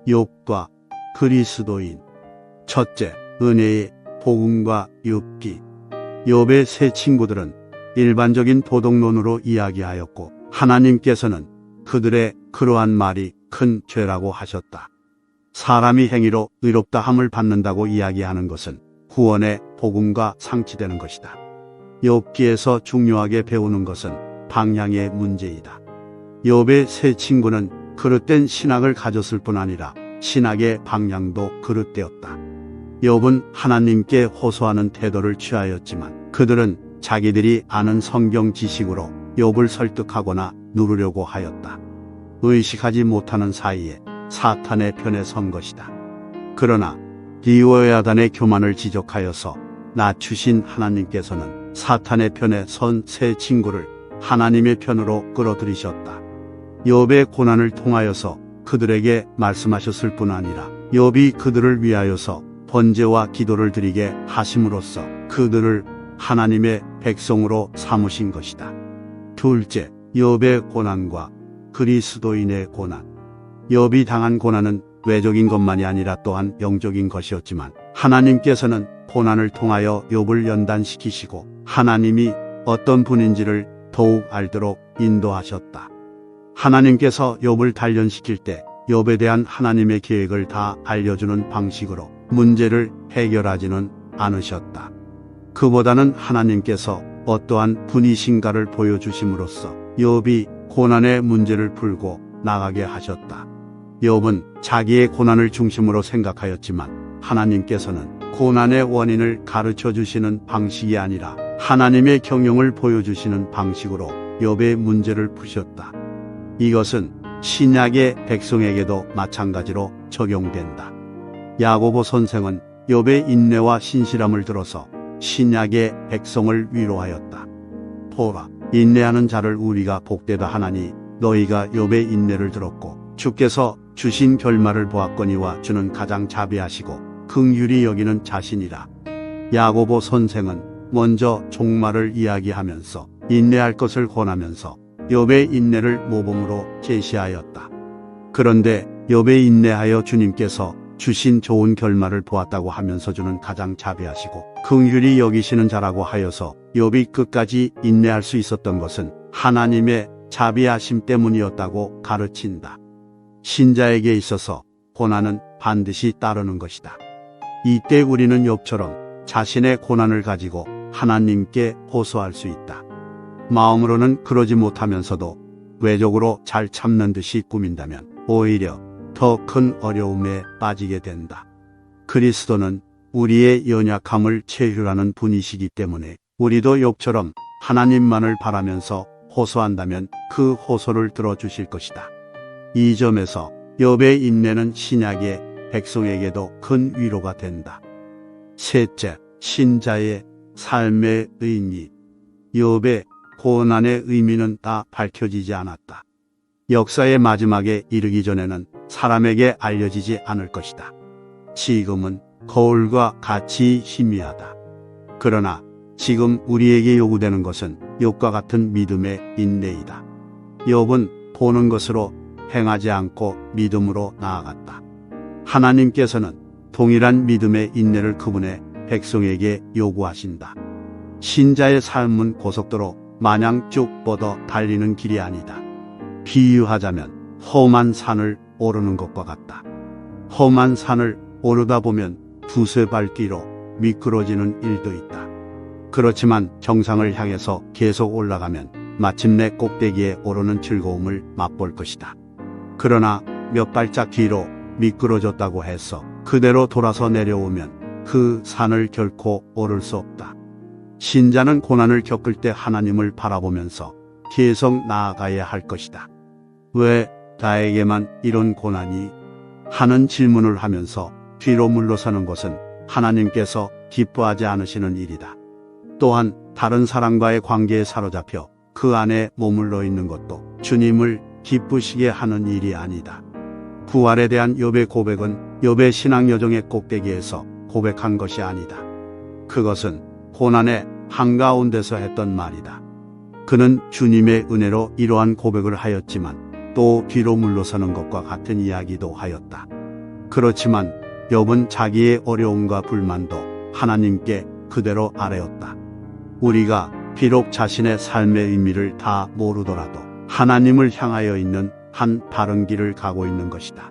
욥과 그리스도인. 첫째, 은혜의 복음과 욥기. 욥의 세 친구들은 일반적인 도덕론으로 이야기하였고 하나님께서는 그들의 그러한 말이 큰 죄라고 하셨다. 사람이 행위로 의롭다함을 받는다고 이야기하는 것은 구원의 복음과 상치되는 것이다. 욥기에서 중요하게 배우는 것은 방향의 문제이다. 욥의 세 친구는 그릇된 신학을 가졌을 뿐 아니라 신학의 방향도 그릇되었다. 욥은 하나님께 호소하는 태도를 취하였지만 그들은 자기들이 아는 성경 지식으로 욥을 설득하거나 누르려고 하였다. 의식하지 못하는 사이에 사탄의 편에 선 것이다. 그러나 디오야단의 교만을 지적하여서 낮추신 하나님께서는 사탄의 편에 선 세 친구를 하나님의 편으로 끌어들이셨다. 욥의 고난을 통하여서 그들에게 말씀하셨을 뿐 아니라 욥이 그들을 위하여서 번제와 기도를 드리게 하심으로써 그들을 하나님의 백성으로 삼으신 것이다. 둘째, 욥의 고난과 그리스도인의 고난. 욥이 당한 고난은 외적인 것만이 아니라 또한 영적인 것이었지만 하나님께서는 고난을 통하여 욥을 연단시키시고 하나님이 어떤 분인지를 더욱 알도록 인도하셨다. 하나님께서 욥을 단련시킬 때 욥에 대한 하나님의 계획을 다 알려주는 방식으로 문제를 해결하지는 않으셨다. 그보다는 하나님께서 어떠한 분이신가를 보여주심으로써 욥이 고난의 문제를 풀고 나가게 하셨다. 욥은 자기의 고난을 중심으로 생각하였지만 하나님께서는 고난의 원인을 가르쳐 주시는 방식이 아니라 하나님의 경영을 보여주시는 방식으로 욥의 문제를 푸셨다. 이것은 신약의 백성에게도 마찬가지로 적용된다. 야고보 선생은 욥의 인내와 신실함을 들어서 신약의 백성을 위로하였다. 보라, 인내하는 자를 우리가 복되다 하나니 너희가 욥의 인내를 들었고 주께서 주신 결말을 보았거니와 주는 가장 자비하시고 긍휼히 여기는 자신이라. 야고보 선생은 먼저 종말을 이야기하면서 인내할 것을 권하면서 욥의 인내를 모범으로 제시하였다. 그런데 욥의 인내하여 주님께서 주신 좋은 결말을 보았다고 하면서 주는 가장 자비하시고 긍휼히 여기시는 자라고 하여서 욥이 끝까지 인내할 수 있었던 것은 하나님의 자비하심 때문이었다고 가르친다. 신자에게 있어서 고난은 반드시 따르는 것이다. 이때 우리는 욥처럼 자신의 고난을 가지고 하나님께 호소할 수 있다. 마음으로는 그러지 못하면서도 외적으로 잘 참는 듯이 꾸민다면 오히려 더 큰 어려움에 빠지게 된다. 그리스도는 우리의 연약함을 체휼하는 분이시기 때문에 우리도 욥처럼 하나님만을 바라면서 호소한다면 그 호소를 들어주실 것이다. 이 점에서 욥의 인내는 신약의 백성에게도 큰 위로가 된다. 셋째, 신자의 삶의 의미. 욥의 고난의 의미는 다 밝혀지지 않았다. 역사의 마지막에 이르기 전에는 사람에게 알려지지 않을 것이다. 지금은 거울과 같이 희미하다. 그러나 지금 우리에게 요구되는 것은 욥과 같은 믿음의 인내이다. 욥은 보는 것으로 행하지 않고 믿음으로 나아갔다. 하나님께서는 동일한 믿음의 인내를 그분의 백성에게 요구하신다. 신자의 삶은 고속도로 마냥 쭉 뻗어 달리는 길이 아니다. 비유하자면 험한 산을 오르는 것과 같다. 험한 산을 오르다 보면 두세 발길로 미끄러지는 일도 있다. 그렇지만 정상을 향해서 계속 올라가면 마침내 꼭대기에 오르는 즐거움을 맛볼 것이다. 그러나 몇 발짝 뒤로 미끄러졌다고 해서 그대로 돌아서 내려오면 그 산을 결코 오를 수 없다. 신자는 고난을 겪을 때 하나님을 바라보면서 계속 나아가야 할 것이다. 왜 나에게만 이런 고난이? 하는 질문을 하면서 뒤로 물러서는 것은 하나님께서 기뻐하지 않으시는 일이다. 또한 다른 사람과의 관계에 사로잡혀 그 안에 머물러 있는 것도 주님을 기쁘시게 하는 일이 아니다. 부활에 대한 욥의 고백은 욥의 신앙 여정의 꼭대기에서 고백한 것이 아니다. 그것은 고난의 한가운데서 했던 말이다. 그는 주님의 은혜로 이러한 고백을 하였지만 또 뒤로 물러서는 것과 같은 이야기도 하였다. 그렇지만 욥은 자기의 어려움과 불만도 하나님께 그대로 아뢰었다. 우리가 비록 자신의 삶의 의미를 다 모르더라도 하나님을 향하여 있는 한 바른 길을 가고 있는 것이다.